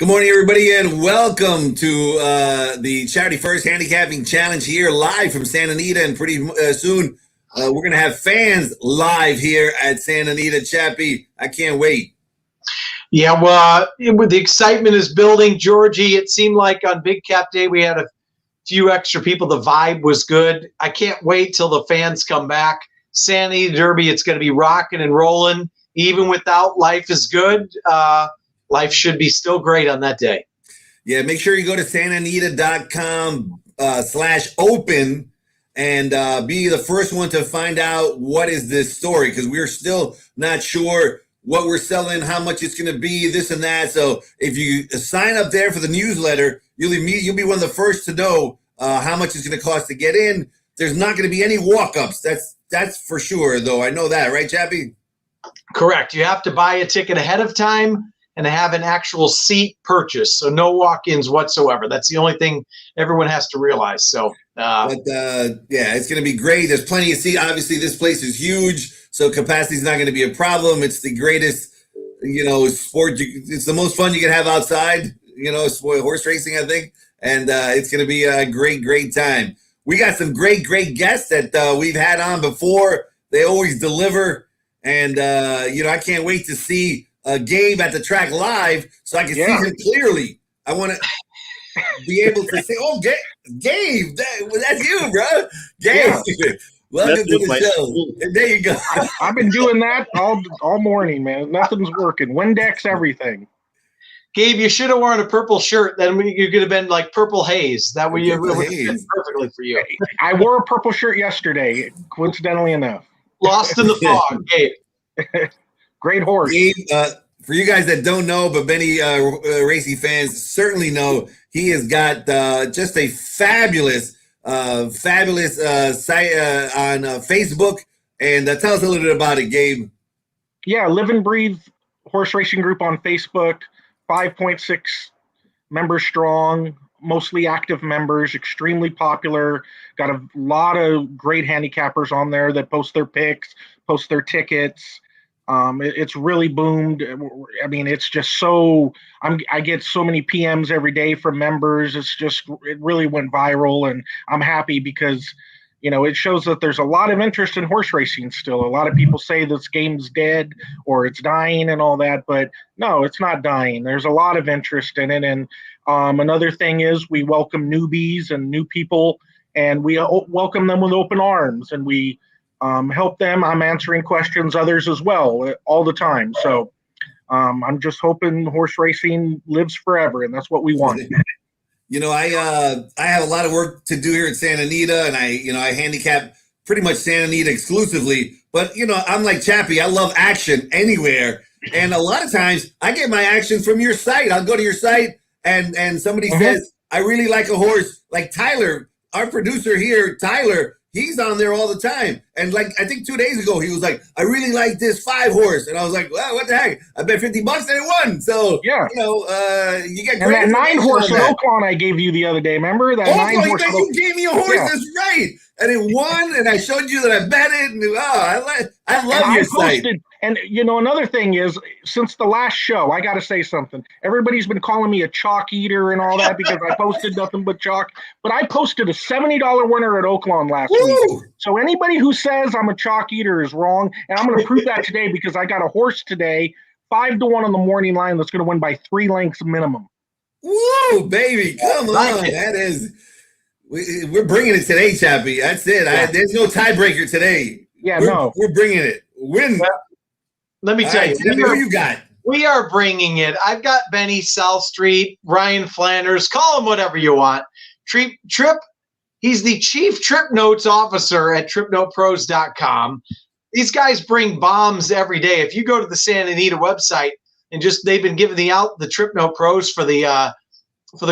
Good morning, everybody, and welcome to the Charity First Handicapping Challenge here live from Santa Anita. And pretty soon, we're going to have fans live here at Santa Anita. Chappie, I can't wait. Yeah, well, the excitement is building, Georgie. It seemed like on Big Cap Day we had a few extra people. The vibe was good. I can't wait till the fans come back. Santa Anita Derby, it's going to be rocking and rolling. Even without Life is Good, life should be still great on that day. Yeah, make sure you go to santanita.com/open and be the first one to find out what is this story, because we're still not sure what we're selling, how much it's going to be, this and that. So if you sign up there for the newsletter, you'll be one of the first to know how much it's going to cost to get in. There's not going to be any walk-ups. That's for sure, though. I know that, right, Chappie? Correct. You have to buy a ticket ahead of time and have an actual seat purchase. So no walk-ins whatsoever. That's the only thing everyone has to realize. So, yeah, it's going to be great. There's plenty of seats. Obviously, this place is huge, so capacity is not going to be a problem. It's the greatest, sport. It's the most fun you can have outside, horse racing, I think. And it's going to be a great, great time. We got some great, great guests that we've had on before. They always deliver. And, I can't wait to see Gabe at the track live so I can see him clearly. I want to be able to say, oh, Gabe, that's you, bro. Gabe, welcome to the show. And there you go. I've been doing that all morning, man. Nothing's working. Windex, everything. Gabe, you should have worn a purple shirt. Then you could have been like Purple Haze. That would have fit perfectly for you. I wore a purple shirt yesterday, coincidentally enough. Lost in the fog, Gabe. Great horse. Gabe, for you guys that don't know, but many racing fans certainly know, he has got just a fabulous site on Facebook. And tell us a little bit about it, Gabe. Yeah, Live and Breathe Horse Racing Group on Facebook, 5.6 members strong, mostly active members, extremely popular. Got a lot of great handicappers on there that post their picks, post their tickets. It's really boomed. I mean, it's just so I get so many PMs every day from members. It really went viral, and I'm happy because, it shows that there's a lot of interest in horse racing still. A lot of people say this game's dead or it's dying and all that, but no, it's not dying. There's a lot of interest in it. And another thing is we welcome newbies and new people, and we welcome them with open arms, and we help them. I'm answering questions, others as well, all the time. So I'm just hoping horse racing lives forever, and that's what we want. I have a lot of work to do here at Santa Anita, and I handicap pretty much Santa Anita exclusively. But, I'm like Chappie. I love action anywhere. And a lot of times I get my action from your site. I'll go to your site and somebody says, I really like a horse. Like Tyler, our producer here, Tyler, he's on there all the time. And I think 2 days ago, he was like, I really like this 5 horse. And I was like, well, what the heck? I bet $50 and it won. So, you get great. And that 9 horse at Oaklawn I gave you the other day, remember? That 9 horse. You gave me a horse, that's right. And it won, and I showed you that I bet it. And I love your site. And, another thing is, since the last show, I got to say something. Everybody's been calling me a chalk eater and all that because I posted nothing but chalk. But I posted a $70 winner at Oaklawn last week. So anybody who says I'm a chalk eater is wrong. And I'm going to prove that today because I got a horse today, 5-1 on the morning line that's going to win by 3 lengths minimum. Woo, baby. Come on. That is, we're bringing it today, Chappie. That's it. There's no tiebreaker today. Yeah, we're bringing it. Win. Let me tell you, who you got? We are bringing it. I've got Benny South Street, Ryan Flanders, call him whatever you want. Trip, he's the chief trip notes officer at tripnotepros.com. These guys bring bombs every day. If you go to the Santa Anita website and they've been giving out the Trip Note Pros for the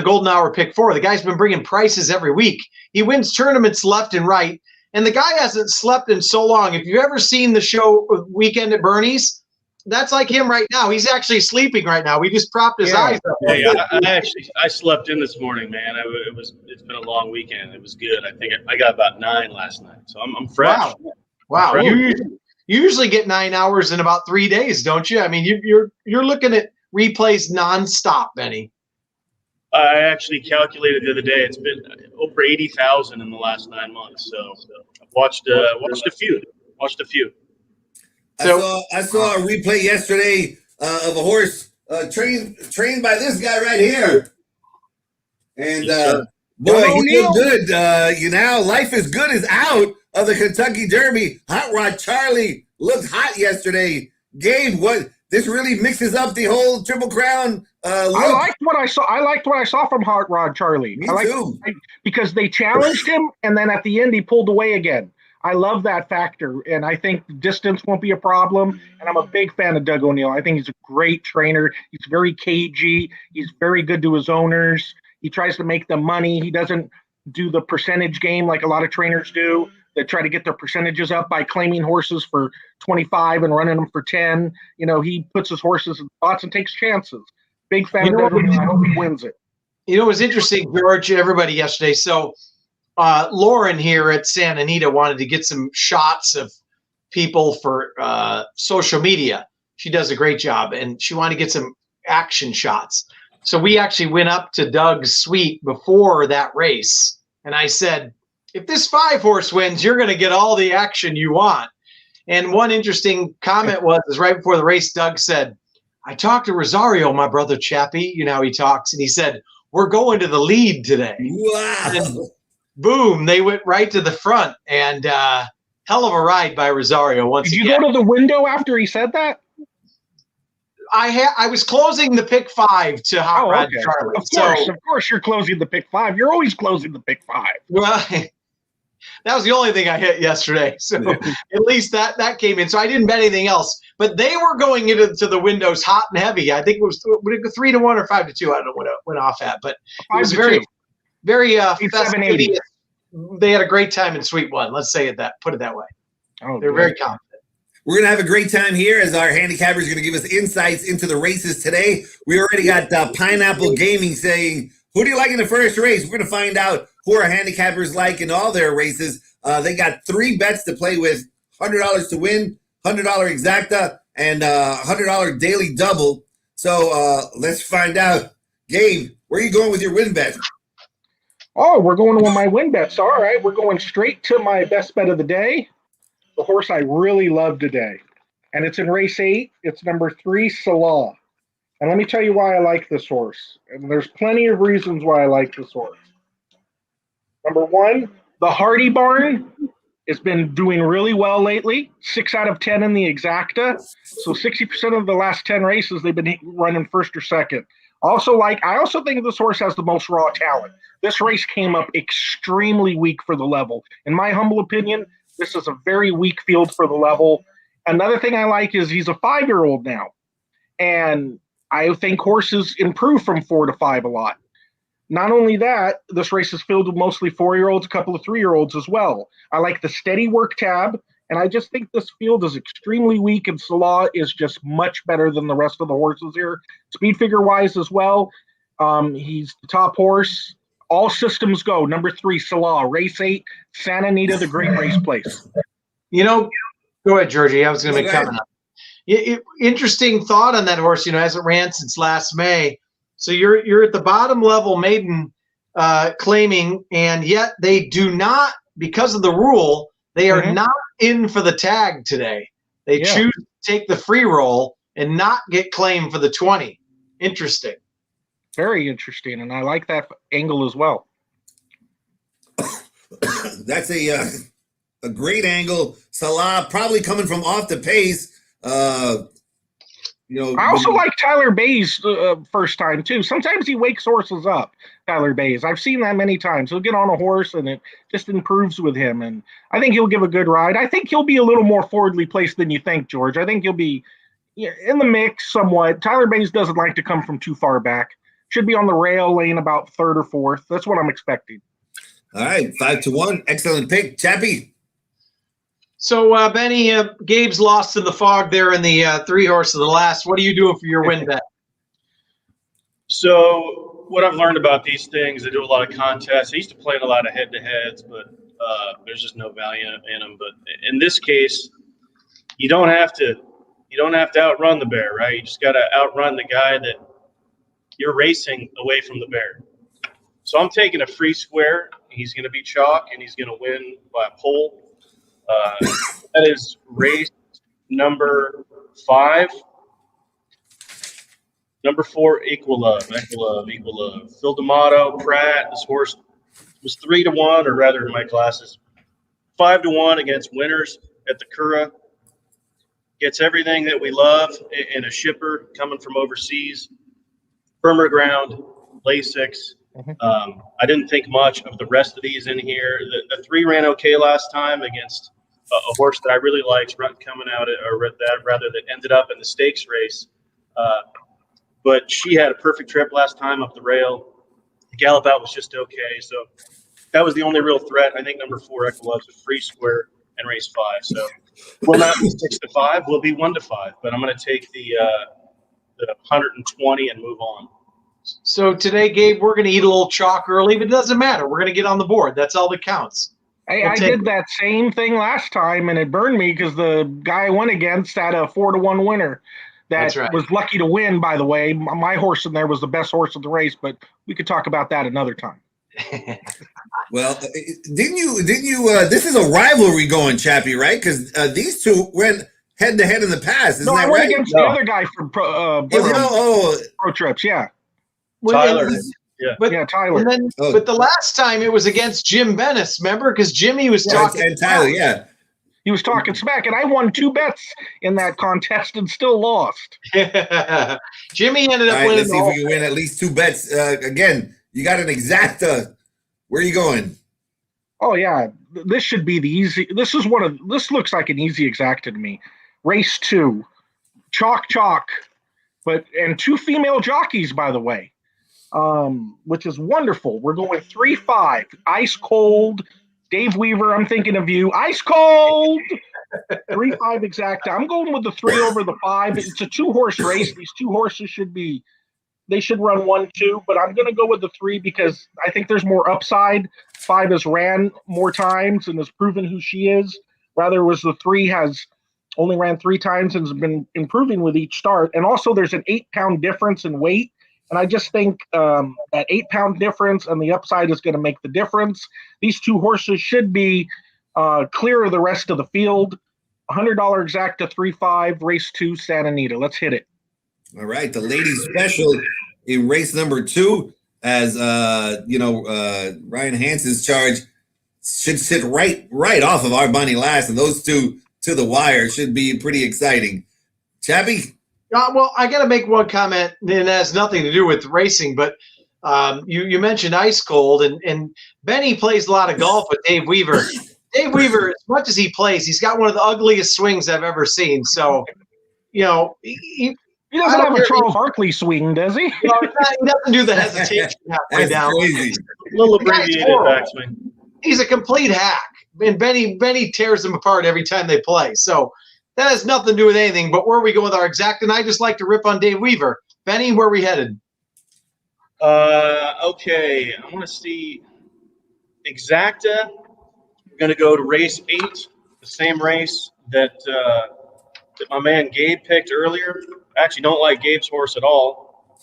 Golden Hour Pick 4. The guy's been bringing prices every week. He wins tournaments left and right. And the guy hasn't slept in so long. If you've ever seen the show Weekend at Bernie's, that's like him right now. He's actually sleeping right now. We just propped his eyes up. Hey, I slept in this morning, man. It's been a long weekend. It was good. I think I got about 9 last night, so I'm fresh. Wow. You usually get 9 hours in about 3 days, don't you? I mean, you're looking at replays nonstop, Benny. I actually calculated the other day. It's been over 80,000 in the last 9 months. So I've watched a few. Watched a few. I saw a replay yesterday of a horse trained by this guy right here, and Yes, boy, Doug he O'Neill. looked good. Life is Good is out of the Kentucky Derby. Hot Rod Charlie looked hot yesterday. Gabe, what this really mixes up the whole Triple Crown look. I liked what I saw. I liked what I saw from Hot Rod Charlie. Me I liked too. because they challenged him, and then at the end he pulled away again. I love that factor, and I think distance won't be a problem. And I'm a big fan of Doug O'Neill. I think he's a great trainer. He's very cagey. He's very good to his owners. He tries to make them money. He doesn't do the percentage game like a lot of trainers do. They try to get their percentages up by claiming horses for 25 and running them for 10. He puts his horses in spots and takes chances. Big fan of Doug O'Neill. I hope he wins it. It was interesting, George, everybody yesterday. So Lauren here at Santa Anita wanted to get some shots of people for social media. She does a great job, and she wanted to get some action shots. So we actually went up to Doug's suite before that race, and I said, if this 5-horse wins, you're going to get all the action you want. And one interesting comment was right before the race, Doug said, I talked to Rosario, my brother Chappie. You know how he talks. And he said, we're going to the lead today. Wow. And boom, they went right to the front. And hell of a ride by Rosario once again. Did you go to the window after he said that? I was closing the pick 5 to Hot Rod Charlie. Of course, you're closing the pick 5. You're always closing the pick 5. Well, that was the only thing I hit yesterday. So at least that came in. So I didn't bet anything else. But they were going into the windows hot and heavy. I think it was 3-1 or 5-2. I don't know what it went off at, but it was very, very fastidious. They had a great time in Suite 1. Let's say it put it that way. Oh, they're very confident. We're going to have a great time here as our handicapper is going to give us insights into the races today. We already got Pineapple Gaming saying, who do you like in the first race? We're going to find out who our handicappers like in all their races. They got 3 bets to play with, $100 to win, $100 exacta, and $100 daily double. So let's find out. Gabe, where are you going with your win bet? Oh, we're going with my win bets. All right, we're going straight to my best bet of the day. The horse I really love today. And it's in race 8. It's number 3, Salah. And let me tell you why I like this horse. And there's plenty of reasons why I like this horse. Number 1, the Hardy Barn has been doing really well lately. 6 out of 10 in the exacta. So 60% of the last 10 races, they've been running first or second. I also think this horse has the most raw talent. This race came up extremely weak for the level. In my humble opinion, this is a very weak field for the level. Another thing I like is he's a 5-year-old now. And I think horses improve from 4 to 5 a lot. Not only that, this race is filled with mostly 4-year-olds, a couple of 3-year-olds as well. I like the steady work tab, and I just think this field is extremely weak, and Salah is just much better than the rest of the horses here. Speed figure-wise as well, he's the top horse. All systems go. Number 3, Salah, race 8, Santa Anita, the great race place. Go ahead, Georgie. I was going to make a comment. Interesting thought on that horse. Hasn't ran since last May. So you're at the bottom level maiden claiming, and yet they do not, because of the rule, they are not in for the tag today. They choose to take the free roll and not get claimed for the 20. Interesting. Very interesting, and I like that angle as well. That's a great angle. Salah probably coming from off the pace. I also like Tyler Bay's first time too. Sometimes he wakes horses up. Tyler Bay's. I've seen that many times. He'll get on a horse and it just improves with him. And I think he'll give a good ride. I think he'll be a little more forwardly placed than you think, George. I think he'll be in the mix somewhat. Tyler Bay's doesn't like to come from too far back. Should be on the rail lane about 3rd or 4th. That's what I'm expecting. All right, 5-1. Excellent pick, Chappie. So, Benny, Gabe's lost in the fog there in the 3-horse of the last. What are you doing for your win bet? So what I've learned about these things, I do a lot of contests. I used to play in a lot of head-to-heads, but there's just no value in them. But in this case, you don't have to outrun the bear, right? You just got to outrun the guy that you're racing away from the bear. So I'm taking a free square. He's going to be chalk, and he's going to win by a pole. That is race number 5. Number 4, Equal Love. Phil D'Amato, Pratt. This horse was 3-1, or rather in my classes, 5-1 against winners at the Cura. Gets everything that we love in a shipper coming from overseas. Firmer ground, Lasix. I didn't think much of the rest of these in here. The 3 ran okay last time against a horse that I really liked, coming out that ended up in the stakes race. But she had a perfect trip last time up the rail. The gallop out was just okay. So that was the only real threat. I think number 4, Equilux, was free square and race 5. So we'll not be 6-5. We'll be 1-5. But I'm going to take the 120 and move on. So today, Gabe, we're going to eat a little chalk early, but it doesn't matter. We're going to get on the board. That's all that counts. I did that same thing last time, and it burned me because the guy I went against had a 4-1 winner. That right. was lucky to win, by the way. My horse in there was the best horse of the race, but we could talk about that another time. Well, didn't you? This is a rivalry going, Chappie, right? Because these two went head to head in the past. Isn't that I went right? against the other guy from Pro Trips. Yeah, Tyler. Tyler. But the last time it was against Jim Bennis, remember? Because Jimmy was talking. And Tyler, yeah. He was talking smack, and I won 2 bets in that contest and still lost. Jimmy ended up winning. Let's see if we can win at least 2 bets. Again, you got an exacta. Where are you going? Oh yeah, this should be the easy. This looks like an easy exacta to me. Race 2, chalk, and 2 female jockeys, by the way, which is wonderful. We're going 3-5, ice cold. Dave Weaver, I'm thinking of you. Ice cold. 3-5 exacta. I'm going with the 3 over the 5. It's a 2-horse race. These 2 horses should run 1-2, but I'm going to go with the 3 because I think there's more upside. 5 has ran more times and has proven who she is. Rather was the 3 has only ran 3 times and has been improving with each start. And also there's an 8-pound difference in weight. And I just think that 8-pound difference and the upside is going to make the difference. These 2 horses should be clear of the rest of the field. $100 exacta 3-5, race 2, Santa Anita. Let's hit it. All right, the ladies special in race number 2, as Ryan Hanson's charge should sit right off of our money last, and those 2 to the wire should be pretty exciting. Chappie? Well, I got to make one comment, and it has nothing to do with racing, but you mentioned ice cold, and Benny plays a lot of golf with Dave Weaver. Dave Weaver, as much as he plays, he's got one of the ugliest swings I've ever seen. So, he doesn't have a Charles Barkley swing, does he? He doesn't do the hesitation halfway down. Crazy. A little abbreviated backswing. He's a complete hack, and Benny tears him apart every time they play. So that has nothing to do with anything. But where are we going with our exact? And I just like to rip on Dave Weaver. Benny, where are we headed? Okay, I want to see exacta. We're going to go to race 8, the same race that my man Gabe picked earlier. I actually don't like Gabe's horse at all.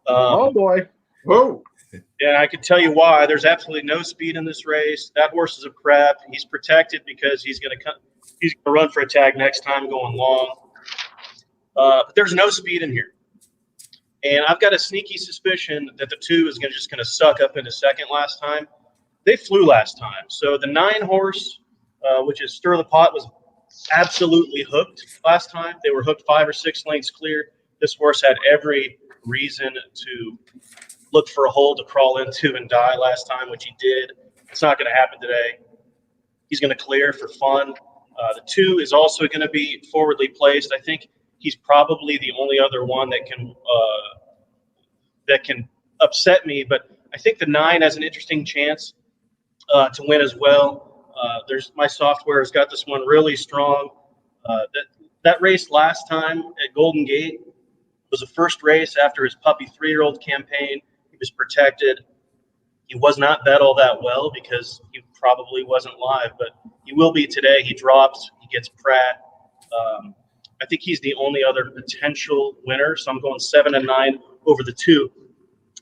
Oh, boy. Whoa. And I can tell you why. There's absolutely no speed in this race. That horse is a prep. He's protected because he's going to run for a tag next time going long. But there's no speed in here. And I've got a sneaky suspicion that the 2 is just going to suck up into second last time. They flew last time. So the 9 horse, which is Stir the Pot, was absolutely hooked last time. They were hooked 5 or 6 lengths clear. This horse had every reason to look for a hole to crawl into and die last time, which he did. It's not going to happen today. He's going to clear for fun. The 2 is also going to be forwardly placed. I think he's probably the only other one that can upset me, but I think the 9 has an interesting chance to win as well. My software has got this one really strong. That race last time at Golden Gate was the first race after his puppy 3-year-old campaign. He was protected. He was not bet all that well because he probably wasn't live, but he will be today. He drops. He gets Pratt. I think he's the only other potential winner, so I'm going 7 and 9 over the 2.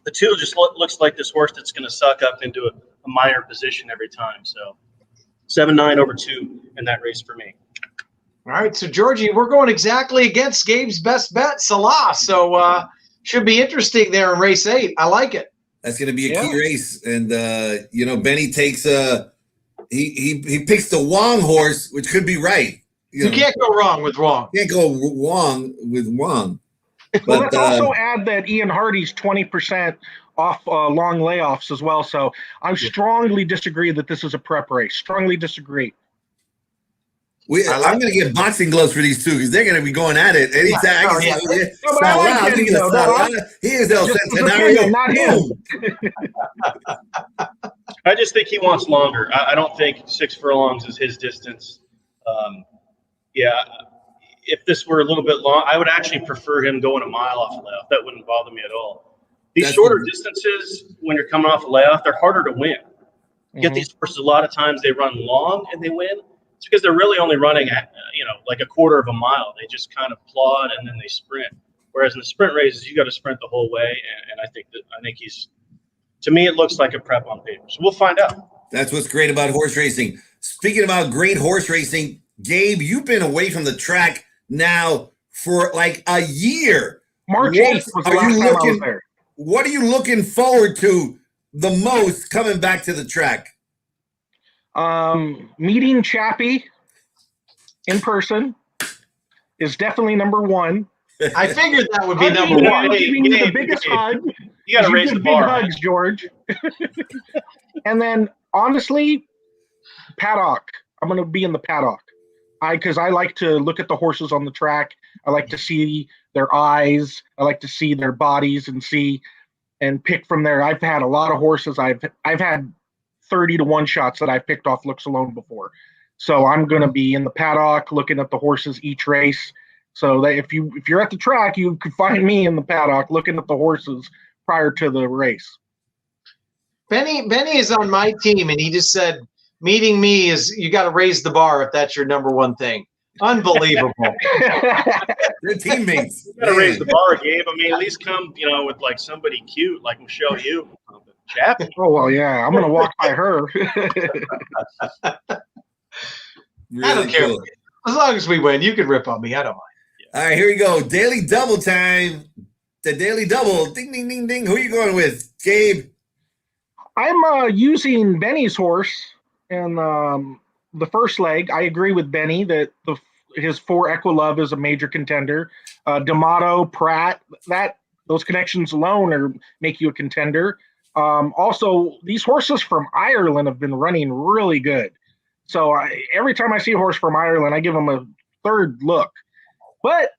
the 2 just looks like this horse that's going to suck up into a minor position every time. So 7-9 over 2 in that race for me. All right, so Georgie, we're going exactly against Gabe's best bet, Salah. So should be interesting there in race 8. I like it. That's going to be a key race, and Benny takes he picks the Wong horse, which could be right. You can't go wrong with Wong. Can't go wrong with Wong. Well, let's also add that Ian Hardy's 20% off long layoffs as well. So I strongly disagree that this is a prep race. Strongly disagree. I'm going to get boxing gloves for these two because they're going to be going at it anytime. Here's El Centenario. Not him. I just think he wants longer. I don't think 6 furlongs is his distance. If this were a little bit long, I would actually prefer him going a mile off a layoff. That wouldn't bother me at all. These shorter distances, when you're coming off a layoff, they're harder to win. You get these horses, a lot of times they run long and they win. It's because they're really only running at, like a quarter of a mile. They just kind of plod and then they sprint. Whereas in the sprint races, you got to sprint the whole way. And I think he's, to me, it looks like a prep on paper. So we'll find out. That's what's great about horse racing. Speaking about great horse racing, Gabe, you've been away from the track now for like a year. March 8th was the last time I was there. What are you looking forward to the most coming back to the track? Meeting Chappie in person is definitely number 1. I figured that would be number 1. Giving you the biggest hug. You got to raise the bar. Big hugs, George. And then, honestly, paddock. I'm going to be in the paddock. Because I like to look at the horses on the track. I like to see their eyes. I like to see their bodies and pick from there. I've had a lot of horses. I've had 30 to 1 shots that I've picked off looks alone before. So I'm going to be in the paddock looking at the horses each race. So that if you're at the track, you could find me in the paddock looking at the horses prior to the race. Benny is on my team, and he just said, meeting me is you got to raise the bar if that's your number 1 thing. Unbelievable. Your teammates. You got to raise the bar, Gabe. I mean, at least come, with like somebody cute, like Michelle Yu. Chappie. Oh, well, yeah. I'm going to walk by her. Really I don't care. cool. As long as we win, you can rip on me. I don't mind. All right, here we go. Daily double time. The daily double. Ding, ding, ding, ding. Who are you going with, Gabe? I'm using Benny's horse in the first leg. I agree with Benny that his 4 Equilove is a major contender. D'Amato, Pratt, those connections alone make you a contender. Also, these horses from Ireland have been running really good. So every time I see a horse from Ireland, I give him a third look. But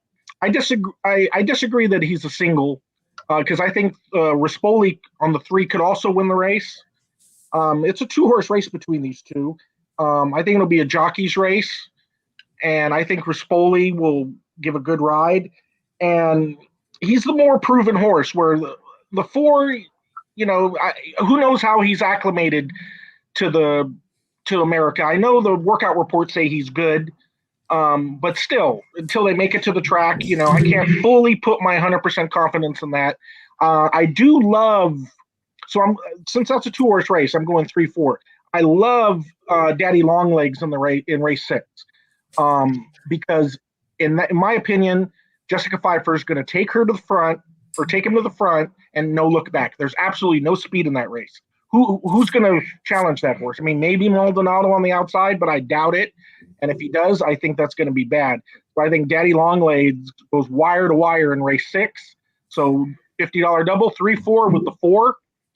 I disagree that he's a single because I think Rispoli on the 3 could also win the race. It's a 2-horse race between these two. I think it'll be a jockey's race, and I think Rispoli will give a good ride. And he's the more proven horse, where the 4, who knows how he's acclimated to America. I know the workout reports say he's good, but still, until they make it to the track, I can't fully put my 100% confidence in that. I do love. So since that's a 2-horse race, I'm going 3-4. I love Daddy Longlegs in race 6, because in my opinion, Jessica Pfeiffer is going to take him to the front and no look back. There's absolutely no speed in that race. Who's going to challenge that horse? I mean, maybe Maldonado on the outside, but I doubt it. And if he does, I think that's going to be bad. So I think Daddy Longlegs goes wire to wire in race 6. So $50 double, 3-4 with the 4.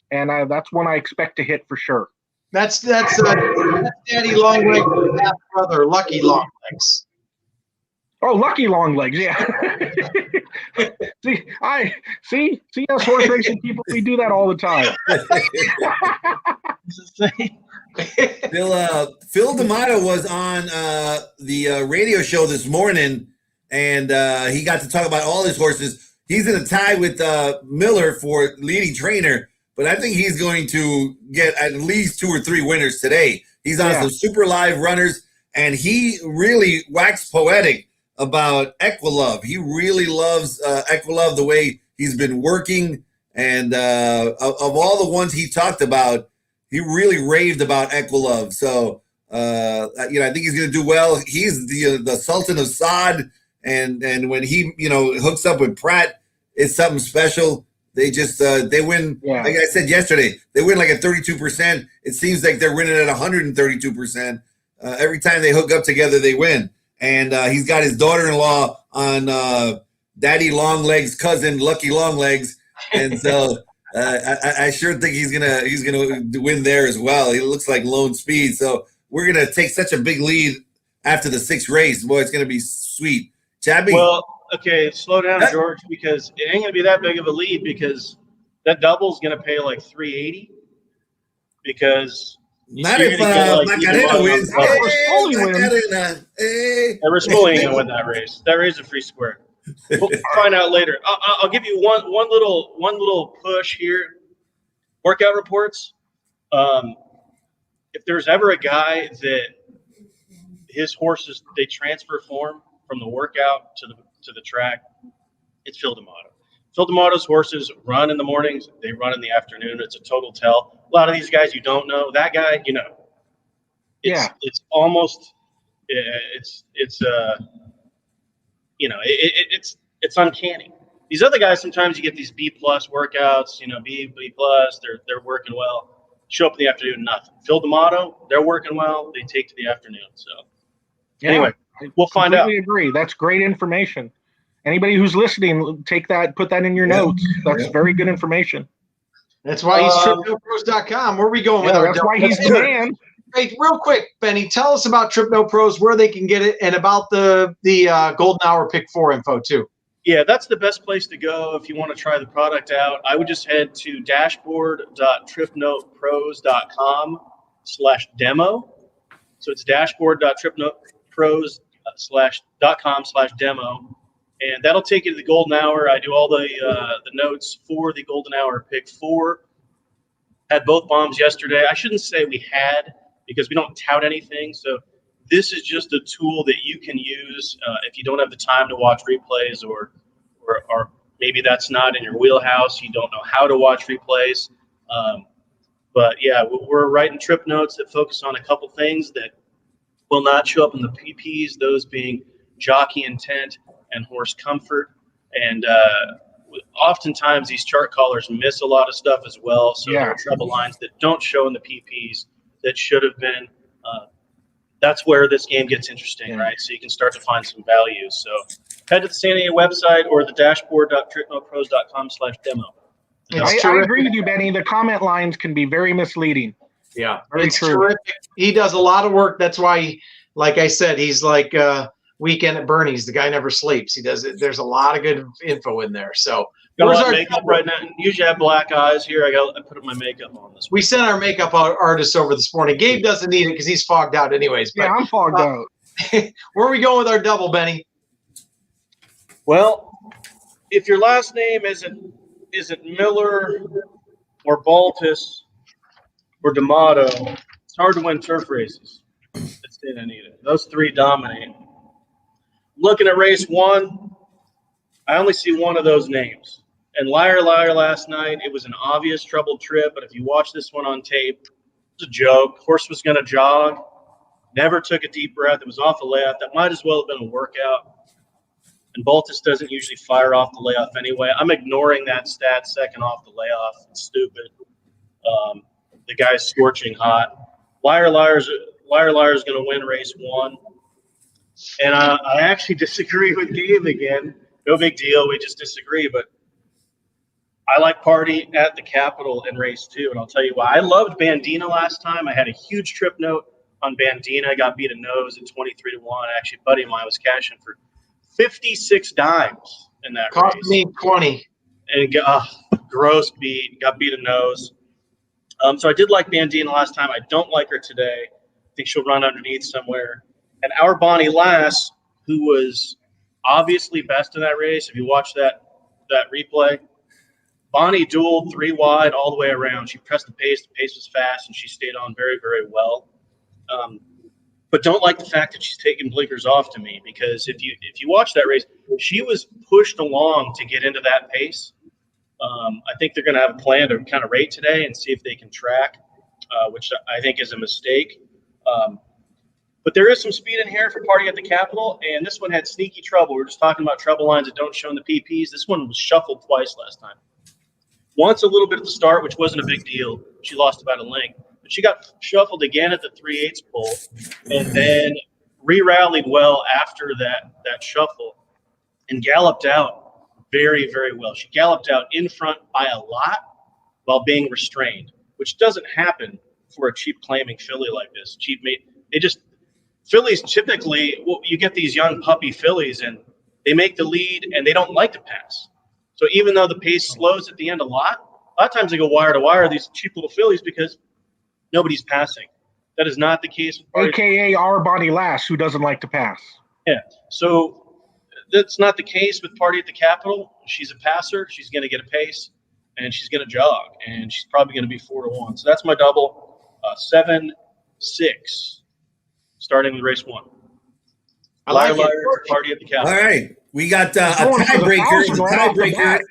And that's one I expect to hit for sure. That's Daddy Longlegs' half brother, Lucky Longlegs. Oh, Lucky Longlegs, yeah. see us horse racing people, we do that all the time. Phil D'Amato was on the radio show this morning, and he got to talk about all his horses. He's in a tie with Miller for leading trainer, but I think he's going to get at least 2 or 3 winners today. He's on some super live runners, and he really waxed poetic about Equilove. He really loves Equilove, the way he's been working, And of all the ones he talked about, he really raved about Equilove. So I think he's going to do well. He's the Sultan of Sod, and when he hooks up with Pratt, it's something special. They just they win. Yeah. Like I said yesterday, they win like at 32%. It seems like they're winning at 132%. Every time they hook up together, they win. And he's got his daughter-in-law on Daddy Longlegs' cousin, Lucky Longlegs, and so I sure think he's gonna win there as well. He looks like Lone Speed, so we're gonna take such a big lead after the 6th race. Boy, it's gonna be sweet. Chabby. Well, okay, slow down, George, because it ain't gonna be that big of a lead because that double's gonna pay like 380 because not if Macarena wins. Macarena. Hey. Rispoli ain't gonna win that race. That race is a free square. We'll find out later. I'll give you one little push here. Workout reports. If there's ever a guy that his horses they transfer form from the workout to the track, it's Phil D'Amato. Phil D'Amato's horses run in the mornings. They run in the afternoon. It's a total tell. A lot of these guys you don't know. That guy, you know. It's almost. It's uncanny. These other guys, sometimes you get these B+ workouts, B+, they're working well. Show up in the afternoon, nothing. Phil D'Amato, they're working well. They take to the afternoon. So anyway, we'll find out. I agree. That's great information. Anybody who's listening, take that, put that in your notes. That's very good information. That's why he's TripNoPros.com. Where are we going with our? That's why he's the man. Hey, real quick, Benny, tell us about Trip No Pros, where they can get it, and about the Golden Hour Pick 4 info too. Yeah, that's the best place to go if you want to try the product out. I would just head to dashboard.tripnotepros.com/demo. So it's dashboard.tripnotepros.com/demo. And that'll take you to the Golden Hour. I do all the notes for the Golden Hour Pick 4. Had both bombs yesterday. I shouldn't say we had because we don't tout anything. So this is just a tool that you can use if you don't have the time to watch replays or maybe that's not in your wheelhouse. You don't know how to watch replays. But yeah, we're writing trip notes that focus on a couple things that will not show up in the PPs, those being jockey intent and horse comfort. And oftentimes these chart callers miss a lot of stuff as well. So there are treble lines that don't show in the PPs that should have been. That's where this game gets interesting, right? So you can start to find some value. So head to the San Diego website or the dashboard.tripnotepros.com/demo. I agree with you, Benny. The comment lines can be very misleading. Yeah, very it's true. Terrific. He does a lot of work. That's why, like I said, he's like Weekend at Bernie's. The guy never sleeps. He does it. There's a lot of good info in there. So got a lot of makeup right now. Usually I have black eyes here. I put my makeup on this. We sent our makeup artist over this morning. Gabe doesn't need it because he's fogged out anyways. But, I'm fogged out. Where are we going with our double, Benny? Well, if your last name isn't Miller or Baltus or D'Amato, it's hard to win turf races. That's it, Anita. Those three dominate. Looking at race 1, I only see one of those names. And Liar Liar last night, it was an obvious troubled trip, but if you watch this one on tape, it's a joke. Horse was going to jog, never took a deep breath. It was off the layoff. That might as well have been a workout. And Baltus doesn't usually fire off the layoff anyway. I'm ignoring that stat second off the layoff. It's stupid. The guy's scorching hot. Liar Liar is going to win race 1. And I actually disagree with Gabe again. No big deal. We just disagree. But I like Party at the Capitol in race 2. And I'll tell you why. I loved Bandina last time. I had a huge trip note on Bandina. I got beat a nose at 23-1. Actually, a buddy of mine was cashing for 56 dimes in that race. Cost me 20. And gross beat. Got beat a nose. So I did like Bandina last time. I don't like her today. I think she'll run underneath somewhere. And our Bonnie Lass, who was obviously best in that race, if you watch that replay, Bonnie dueled 3 wide all the way around. She pressed the pace was fast, and she stayed on very, very well. But don't like the fact that she's taking blinkers off to me, because if you watch that race, she was pushed along to get into that pace. I think they're going to have a plan to kind of rate today and see if they can track, which I think is a mistake. But there is some speed in here for Party at the Capitol, and this one had sneaky trouble. We are just talking about trouble lines that don't show in the PPs. This one was shuffled twice last time. Once a little bit at the start, which wasn't a big deal. She lost about a length. But she got shuffled again at the 3/8 pull, and then re-rallied well after that shuffle and galloped out very, very well. She galloped out in front by a lot while being restrained, which doesn't happen for a cheap claiming filly like this. Fillies typically, you get these young puppy fillies and they make the lead and they don't like to pass. So even though the pace slows at the end a lot of times they go wire to wire, these cheap little fillies, because nobody's passing. That is not the case. AKA our Bonnie Lass, who doesn't like to pass. Yeah. So that's not the case with Party at the Capitol. She's a passer. She's going to get a pace, and she's going to jog, and she's probably going to be 4-1. So that's my double, 7-6, starting with race 1. I like Liar, it. Party at the Capitol. All right, we got a Going for the tiebreaker. 1,000 right off the Tiebreaker. bat.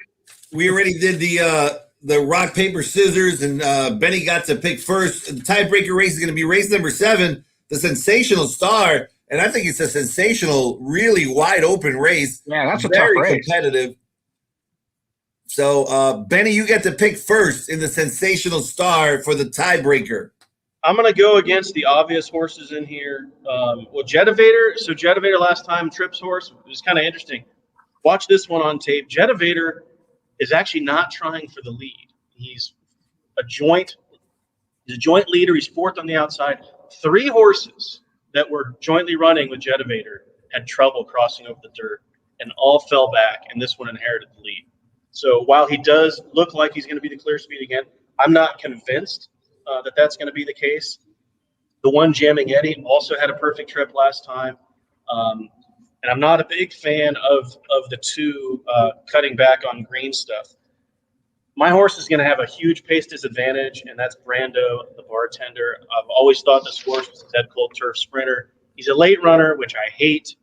We already did the rock paper scissors, and Benny got to pick first. The tiebreaker race is going to be race number 7, the Sensational Star, and I think it's a sensational, really wide open race. Yeah, that's a very tough race. competitive. So, Benny, you get to pick first in the Sensational Star for the tiebreaker. I'm going to go against the obvious horses in here. Jetivator. So Jetivator last time, Tripp's horse, it was kind of interesting. Watch this one on tape. Jetivator is actually not trying for the lead. He's a joint leader. He's 4th on the outside. 3 horses that were jointly running with Jetivator had trouble crossing over the dirt and all fell back, and this one inherited the lead. So while he does look like he's going to be the clear speed again, I'm not convinced that that's going to be the case. The one Jamming Eddie also had a perfect trip last time. And I'm not a big fan of the 2 cutting back on green stuff. My horse is going to have a huge pace disadvantage, and that's Brando, the bartender. I've always thought this horse was a dead cold turf sprinter. He's a late runner, which I hate.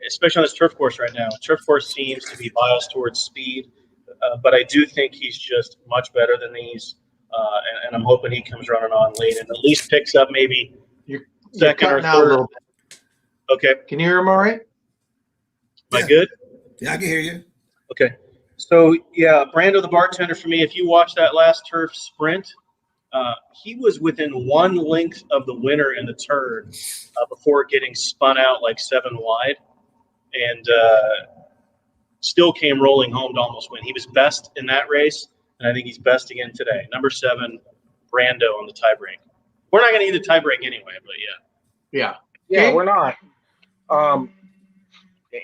Especially on this turf course right now. Turf course seems to be biased towards speed, but I do think he's just much better than these, and I'm hoping he comes running on late and at least picks up maybe second or third. Okay. Can you hear him all right? Am I good? Yeah, I can hear you. Okay. So, yeah, Brando the bartender for me, if you watch that last turf sprint, he was within 1 length of the winner in the turn before getting spun out like 7 wide, and still came rolling home to almost win. He was best in that race, and I think he's best again today. Number 7, Brando on the tiebreak. We're not going to need the tiebreak anyway, but yeah. Yeah, we're not.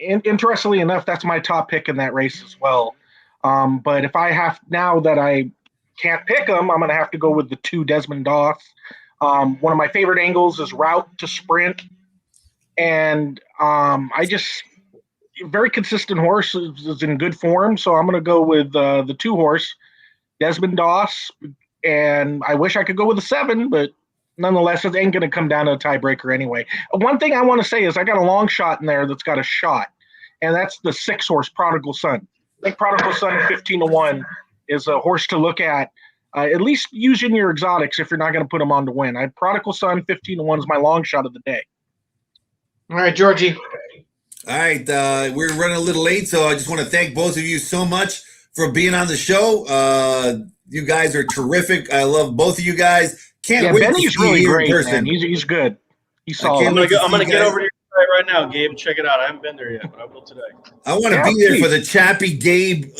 Interestingly enough, that's my top pick in that race as well. But if I have, now that I can't pick them, I'm going to have to go with the 2 Desmond Doss. One of my favorite angles is route to sprint. And very consistent horse, is in good form. So I'm going to go with the 2 horse, Desmond Doss. And I wish I could go with the 7, but nonetheless, it ain't going to come down to a tiebreaker anyway. One thing I want to say is I got a long shot in there that's got a shot, and that's the 6 horse Prodigal Son. I think Prodigal Son 15-1 is a horse to look at least using your exotics if you're not going to put them on to win. Prodigal Son 15-1 is my long shot of the day. All right, Georgie. All right, we're running a little late, so I just want to thank both of you so much for being on the show. You guys are terrific. I love both of you guys. Can't wait Benny's to see really you great, in person. man. He's good. He's solid. I'm going to get over to your site right now, Gabe. Check it out. I haven't been there yet, but I will today. I want to be there for the Chappie Gabe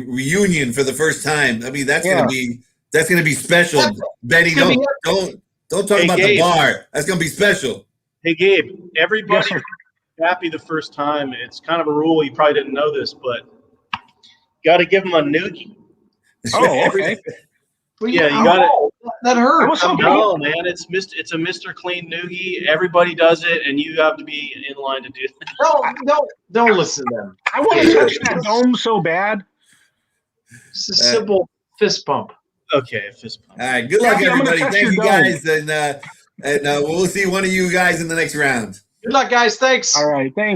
reunion for the first time. I mean, that's gonna be special. Benny, don't talk about Gabe. the bar. That's gonna be special. Hey, Gabe, everybody happy the first time. It's kind of a rule. You probably didn't know this, but got to give them a noogie. Oh, okay. Yeah, you got it. That hurt. No, man, it's a Mr. Clean noogie. Everybody does it, and you have to be in line to do that. Don't listen to them. I want to touch that dome so bad. It's a simple fist bump. Okay, fist bump. All right, good luck, I'm gonna everybody. touch Thank you your guys, and we'll see one of you guys in the next round. Good luck, guys. Thanks. All right, thanks.